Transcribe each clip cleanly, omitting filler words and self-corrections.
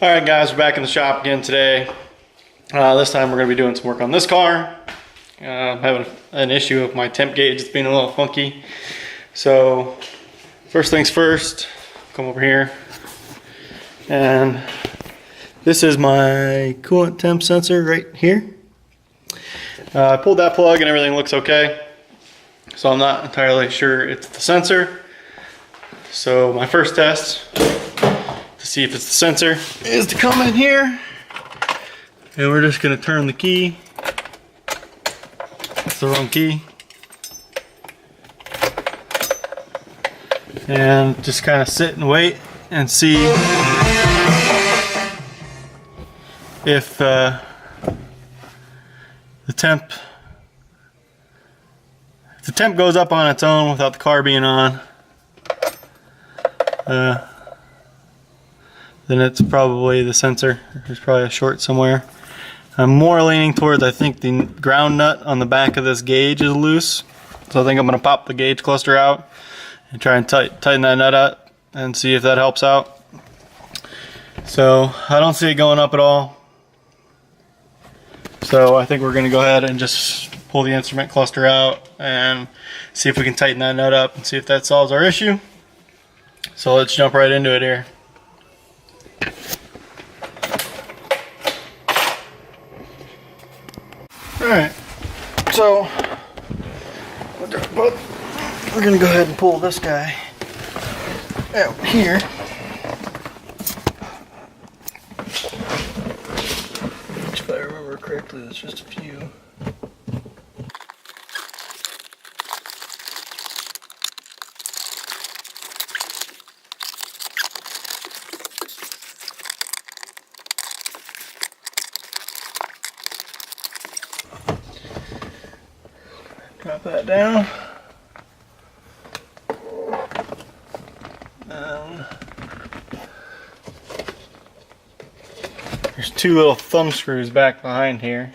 Alright guys, we're back in the shop again today. This time we're going to be doing some work on this car. I'm having an issue with my temp gauge. It's being a little funky. So first things first, come over here. And this is my coolant temp sensor right here. I pulled that plug and everything looks okay. So I'm not entirely sure it's the sensor. So my first test to see if it's the sensor is to come in here and we're just going to turn the key. That's the wrong key. And just kind of sit and wait and see if the temp goes up on its own without the car being on. Then it's probably the sensor. There's probably a short somewhere. I'm more leaning towards, I think the ground nut on the back of this gauge is loose. So I think I'm going to pop the gauge cluster out and try and tighten that nut up and see if that helps out. So I don't see it going up at all. So I think we're going to go ahead and just pull the instrument cluster out and see if we can tighten that nut up and see if that solves our issue. So let's jump right into it here. Alright, so we're going to go ahead and pull this guy out here. Which, if I remember correctly, there's just a few. Drop that down. There's two little thumb screws back behind here.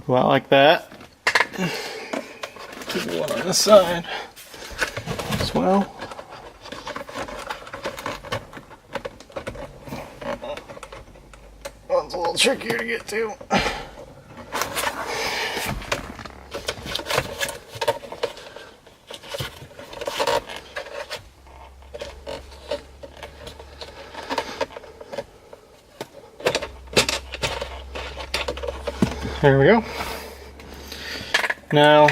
Go out like that. Give me one on this side as well. One's a little trickier to get to. There we go. Now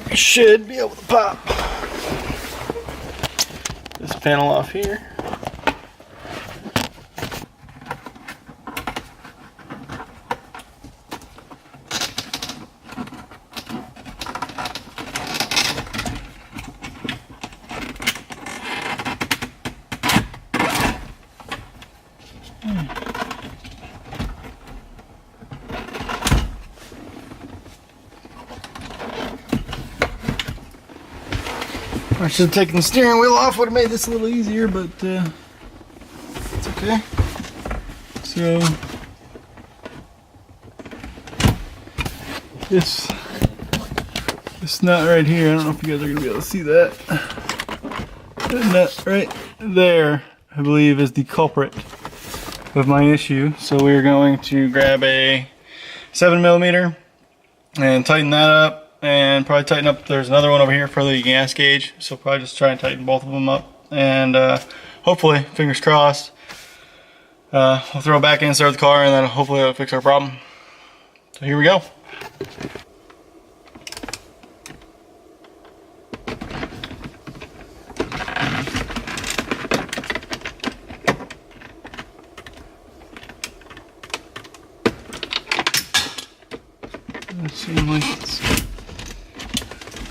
we should be able to pop this panel off here. I should have taken the steering wheel off, would have made this a little easier, but it's okay. So this nut right here, I don't know if you guys are going to be able to see that. That nut right there, I believe, is the culprit of my issue. So we're going to grab a 7mm and tighten that up. And probably tighten up, there's another one over here for the gas gauge, so probably just try and tighten both of them up, and hopefully, fingers crossed, we'll throw it back in, start the car, and then hopefully it'll fix our problem. So here we go. It seems like it's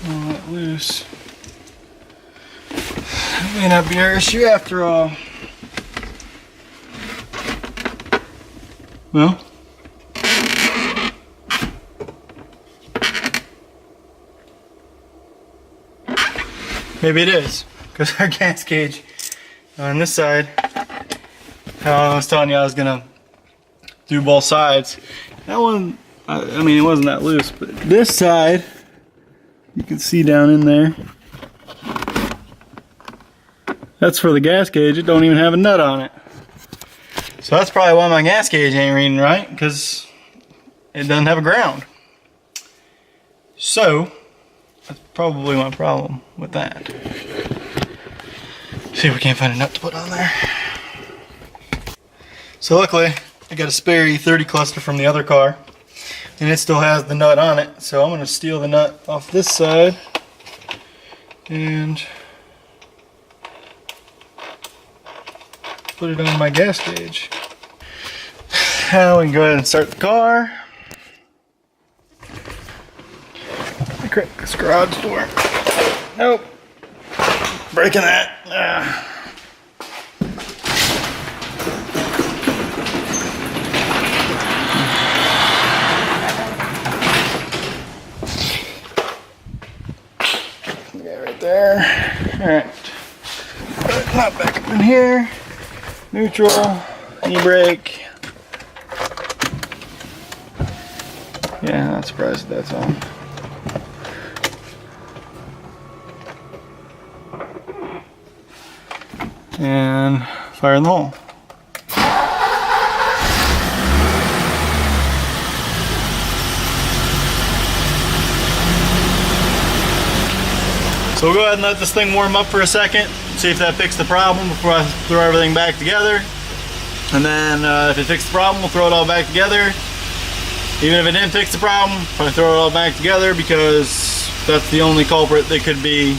all that loose. It may not be our issue after all. Well, maybe it is, because our gas gauge on this side, how I was telling you I was gonna do both sides. That one, I mean, it wasn't that loose, but this side You can see down in there. That's for the gas gauge. It don't even have a nut on it. So that's probably why my gas gauge ain't reading right, because it doesn't have a ground. So that's probably my problem with that. See if we can't find a nut to put on there. So luckily I got a spare e30 cluster from the other car, and it still has the nut on it. So I'm going to steal the nut off this side and put it on my gas gauge. Now we can go ahead and start the car. Crack this garage door. Nope. Breaking that. Yeah, right there. Alright. Not back up in here. Neutral. E-brake. Yeah, not surprised that's on. And fire in the hole. So we'll go ahead and let this thing warm up for a second, see if that fixed the problem before I throw everything back together. And then if it fixed the problem, we'll throw it all back together. Even if it didn't fix the problem, probably throw it all back together, because that's the only culprit that could be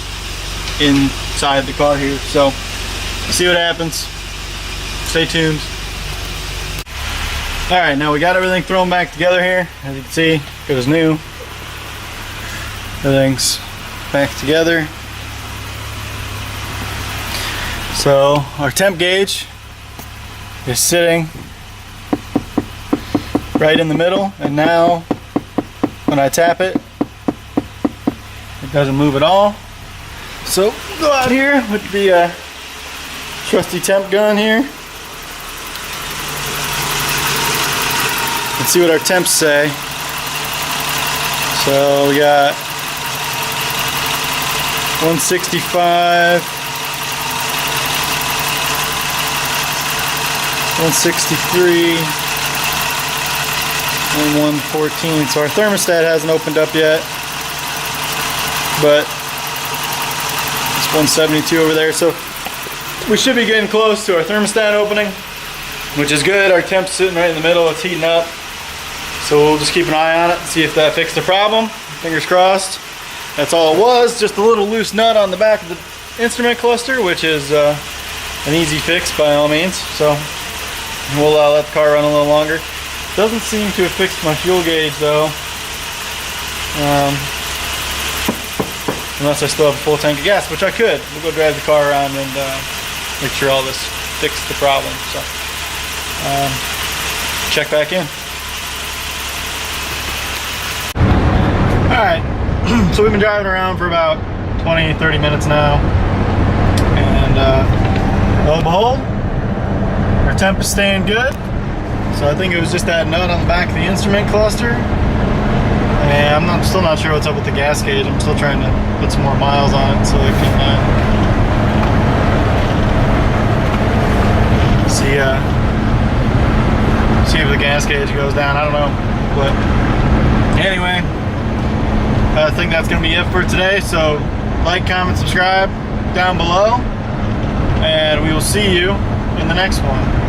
inside the car here. So see what happens. Stay tuned. Alright, now we got everything thrown back together here. As you can see, it was new. Everything's back together. So our temp gauge is sitting right in the middle, and now when I tap it, it doesn't move at all. So we'll go out here with the trusty temp gun here and see what our temps say. So we got 165, 163, and 114. So our thermostat hasn't opened up yet, but it's 172 over there. So we should be getting close to our thermostat opening, which is good. Our temp's sitting right in the middle, it's heating up. So we'll just keep an eye on it and see if that fixed the problem. Fingers crossed. That's all it was, just a little loose nut on the back of the instrument cluster, which is an easy fix by all means. So we'll let the car run a little longer. Doesn't seem to have fixed my fuel gauge though. Unless I still have a full tank of gas, which I could. We'll go drive the car around and make sure all this fixed the problem. So check back in. Alright, so we've been driving around for about 20-30 minutes now, and lo and behold, our temp is staying good. So I think it was just that nut on the back of the instrument cluster. And I'm still not sure what's up with the gas gauge. I'm still trying to put some more miles on it so I can see if the gas gauge goes down. I don't know, but anyway, I think that's gonna be it for today. So like, comment, subscribe down below, and we will see you in the next one.